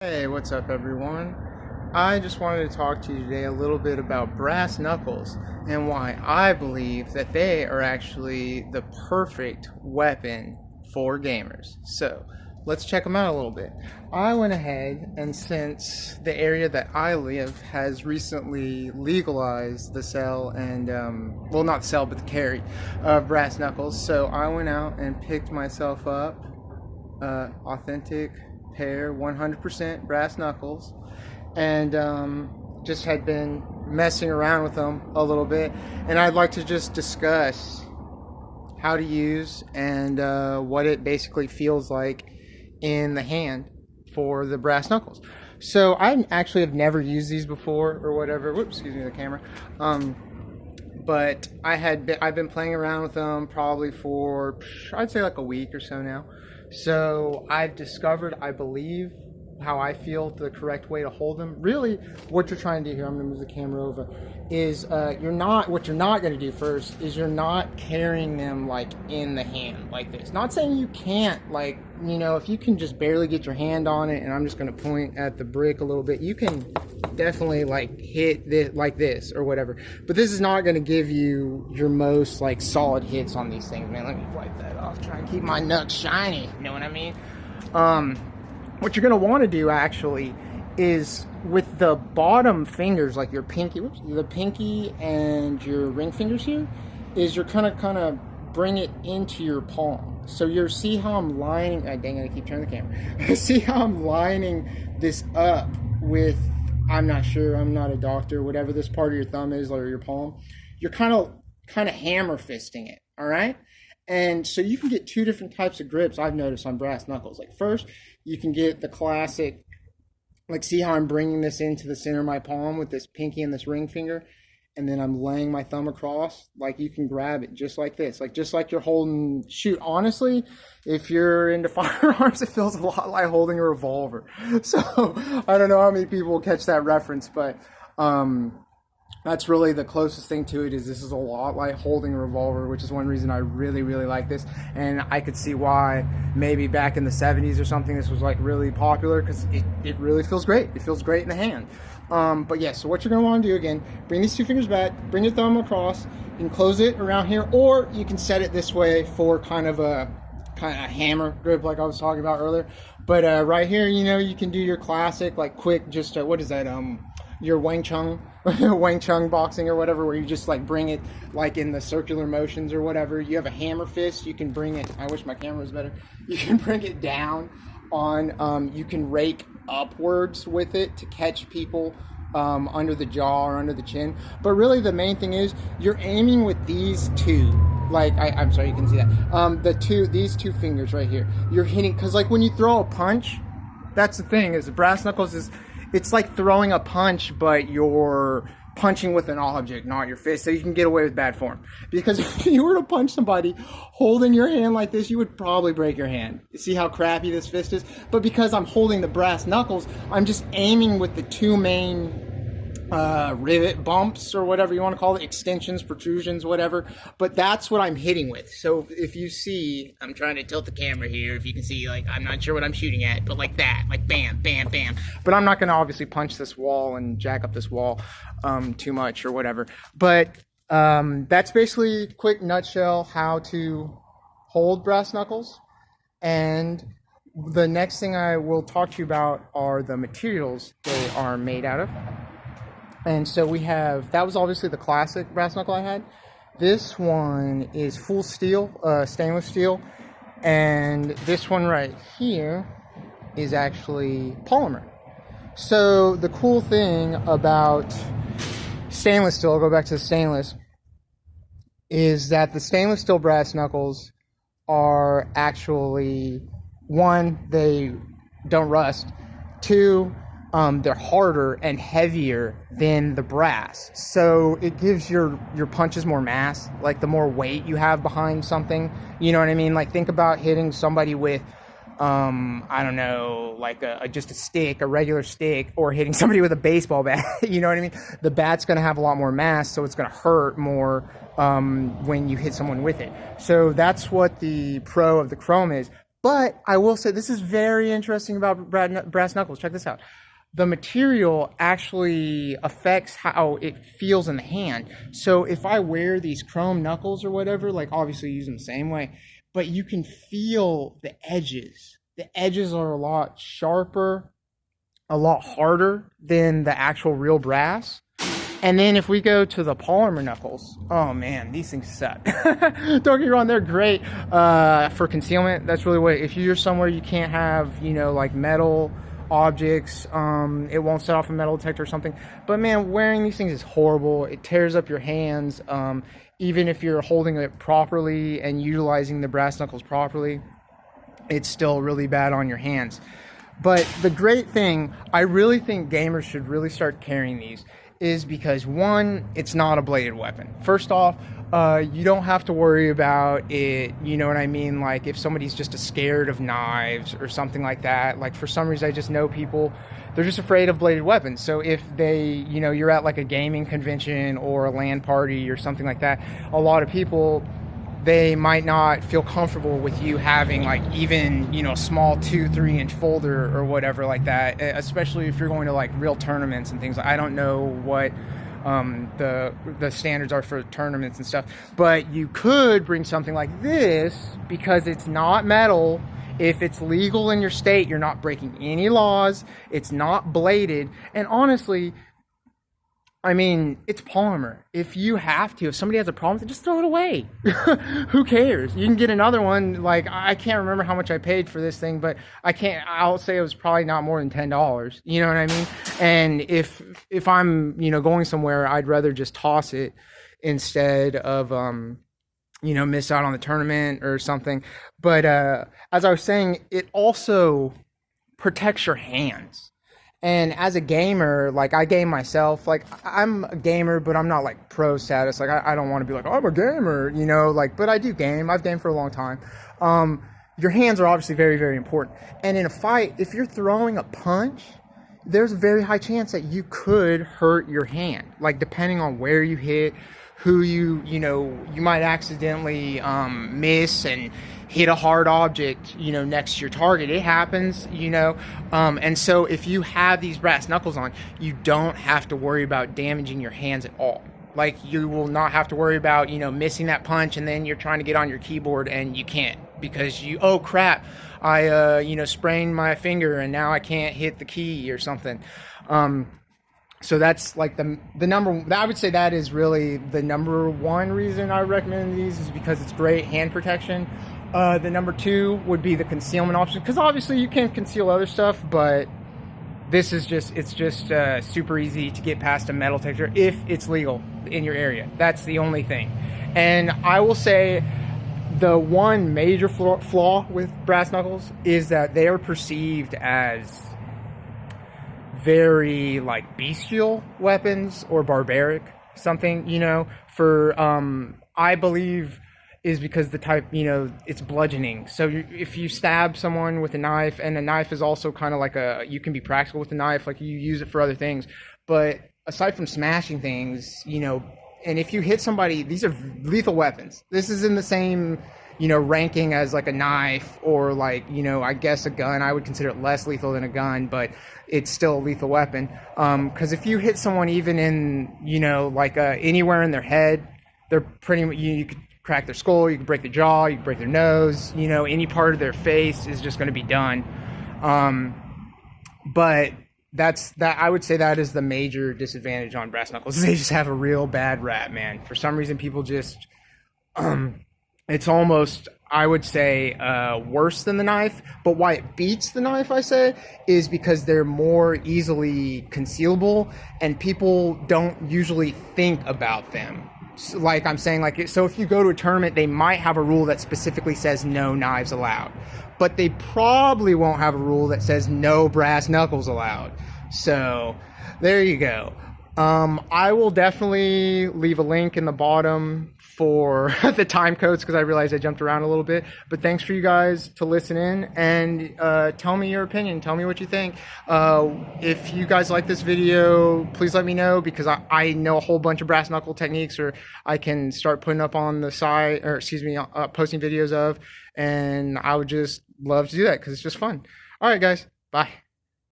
Hey, what's up, everyone? I just wanted to talk to you today a little bit about brass knuckles and why I believe that they are actually the perfect weapon for gamers. So, let's check them out a little bit. I went ahead and since the area that I live has recently legalized the sale and, well, not sell, but the carry of brass knuckles, so I went out and picked myself up authentic pair 100% brass knuckles and just had been messing around with them a little bit, and I'd like to just discuss how to use and what it basically feels like in the hand for the brass knuckles. So I actually have never used these before or whatever. Whoops, excuse me, the camera. But I've been playing around with them probably for, I'd say, like a week or so now. So I've discovered, I believe, how I feel the correct way to hold them. Really, what you're trying to do here, I'm going to move the camera over, is what you're not going to do first is you're not carrying them like in the hand like this. Not saying you can't, like, if you can just barely get your hand on it, and I'm just going to point at the brick a little bit, you can definitely like hit this like this or whatever, but this is not going to give you your most like solid hits on these things, man. Let me wipe that off, try and keep my nuts shiny, you know what I mean? What you're going to want to do actually is with the bottom fingers, like your pinky, the pinky and your ring fingers here, is you're kind of bring it into your palm. So you see how I'm lining, dang it, I keep turning the camera. See how I'm lining this up with, I'm not sure, I'm not a doctor, whatever this part of your thumb is or your palm, you're kind of hammer fisting it, all right? And so you can get two different types of grips I've noticed on brass knuckles. Like first, you can get the classic, like see how I'm bringing this into the center of my palm with this pinky and this ring finger, and then I'm laying my thumb across. Like you can grab it just like this, like just like you're holding, shoot, honestly, if you're into firearms, it feels a lot like holding a revolver. So I don't know how many people will catch that reference, but that's really the closest thing to it. Is this is a lot like holding a revolver, which is one reason I really like this, and I could see why maybe back in the 70s or something this was like really popular, because it really feels great. It feels great in the hand. But yeah, so what you're going to want to do, again, bring these two fingers back, bring your thumb across, you can close it around here, or you can set it this way for kind of a hammer grip like I was talking about earlier. But right here, you can do your classic like quick, just what is that, your Wing Chun boxing or whatever, where you just like bring it like in the circular motions or whatever. You have a hammer fist, you can bring it, I wish my camera was better, you can bring it down on, you can rake upwards with it to catch people under the jaw or under the chin. But really the main thing is you're aiming with these two, like I'm sorry, you can see that, these two fingers right here, you're hitting, because like when you throw a punch, that's the thing, is the brass knuckles is, it's like throwing a punch, but you're punching with an object, not your fist, so you can get away with bad form. Because if you were to punch somebody holding your hand like this, you would probably break your hand. See how crappy this fist is? But because I'm holding the brass knuckles, I'm just aiming with the two main rivet bumps or whatever you want to call it, extensions, protrusions, whatever. But that's what I'm hitting with. So if you see, I'm trying to tilt the camera here, if you can see, like, I'm not sure what I'm shooting at, but like that, like bam, bam, bam. But I'm not going to obviously punch this wall and jack up this wall too much or whatever. But that's basically, quick nutshell, how to hold brass knuckles. And the next thing I will talk to you about are the materials they are made out of. And so we have, that was obviously the classic brass knuckle I had. This one is full steel, stainless steel. And this one right here is actually polymer. So the cool thing about stainless steel, I'll go back to the stainless, is that the stainless steel brass knuckles are actually, one, they don't rust. Two, they're harder and heavier than the brass, so it gives your punches more mass. Like the more weight you have behind something, you know what I mean? Like think about hitting somebody with I don't know, like just a stick, a regular stick, or hitting somebody with a baseball bat. You know what I mean? The bat's going to have a lot more mass, so it's going to hurt more when you hit someone with it. So that's what the pro of the chrome is. But I will say this is very interesting about brass knuckles. Check this out. The material actually affects how it feels in the hand. So if I wear these chrome knuckles or whatever, like obviously use them the same way, but you can feel the edges. The edges are a lot sharper, a lot harder than the actual real brass. And then if we go to the polymer knuckles, oh man, these things suck. Don't get me wrong, they're great for concealment. That's really what, if you're somewhere you can't have, you know, like metal objects, it won't set off a metal detector or something. But man, wearing these things is horrible. It tears up your hands. Even if you're holding it properly and utilizing the brass knuckles properly, it's still really bad on your hands. But the great thing, I really think gamers should really start carrying these, is because one, it's not a bladed weapon. First off, you don't have to worry about it, you know what I mean? Like if somebody's just scared of knives or something like that, like for some reason I just know people, they're just afraid of bladed weapons. So if they, you know, you're at like a gaming convention or a LAN party or something like that, a lot of people, they might not feel comfortable with you having like even, you know, a small 2-3 inch folder or whatever like that, especially if you're going to like real tournaments and things. I don't know what the standards are for tournaments and stuff, but you could bring something like this because it's not metal. If it's legal in your state, you're not breaking any laws, it's not bladed, and honestly, I mean, it's polymer. If you have to, if somebody has a problem with it, just throw it away. Who cares? You can get another one. Like, I can't remember how much I paid for this thing, but I'll say it was probably not more than $10. You know what I mean? And if I'm, you know, going somewhere, I'd rather just toss it instead of, you know, miss out on the tournament or something. But as I was saying, it also protects your hands. And as a gamer, like I game myself, like I'm a gamer, but I'm not like pro status. Like I don't want to be like, oh, I'm a gamer, you know, like, but I do game. I've gamed for a long time. Your hands are obviously very, very important. And in a fight, if you're throwing a punch, there's a very high chance that you could hurt your hand. Like depending on where you hit, who you know, you might accidentally miss and hit a hard object, you know, next to your target. It happens, you know. And so if you have these brass knuckles on, you don't have to worry about damaging your hands at all. Like you will not have to worry about, you know, missing that punch and then you're trying to get on your keyboard and you can't because you, oh crap, I, you know, sprained my finger and now I can't hit the key or something. So that's like the number, I would say that is really the number one reason I recommend these, is because it's great hand protection. The number two would be the concealment option, because obviously you can conceal other stuff, but this is just, it's just super easy to get past a metal detector if it's legal in your area. That's the only thing. And I will say the one major flaw with brass knuckles is that they are perceived as very like bestial weapons or barbaric something, you know, for I believe is because the type, you know, it's bludgeoning. So if you stab someone with a knife, and a knife is also kind of like you can be practical with a knife, like you use it for other things, but aside from smashing things, you know, and if you hit somebody, these are lethal weapons. This is in the same, you know, ranking as like a knife or like, you know, I guess a gun. I would consider it less lethal than a gun, but it's still a lethal weapon. Because if you hit someone even in, you know, like anywhere in their head, they're pretty much, you could crack their skull, you could break their jaw, you could break their nose, you know, any part of their face is just going to be done. But I would say that is the major disadvantage on brass knuckles. They just have a real bad rap, man. For some reason, people just, it's almost, I would say, worse than the knife. But why it beats the knife, I say, is because they're more easily concealable and people don't usually think about them. So, like I'm saying, like, so if you go to a tournament, they might have a rule that specifically says no knives allowed, but they probably won't have a rule that says no brass knuckles allowed. So there you go. I will definitely leave a link in the bottom for the time codes, because I realized I jumped around a little bit. But thanks for you guys to listen in and tell me your opinion. Tell me what you think. If you guys like this video, please let me know, because I know a whole bunch of brass knuckle techniques, or I can start putting up on the side, or excuse me, posting videos of, and I would just love to do that because it's just fun. All right, guys. Bye.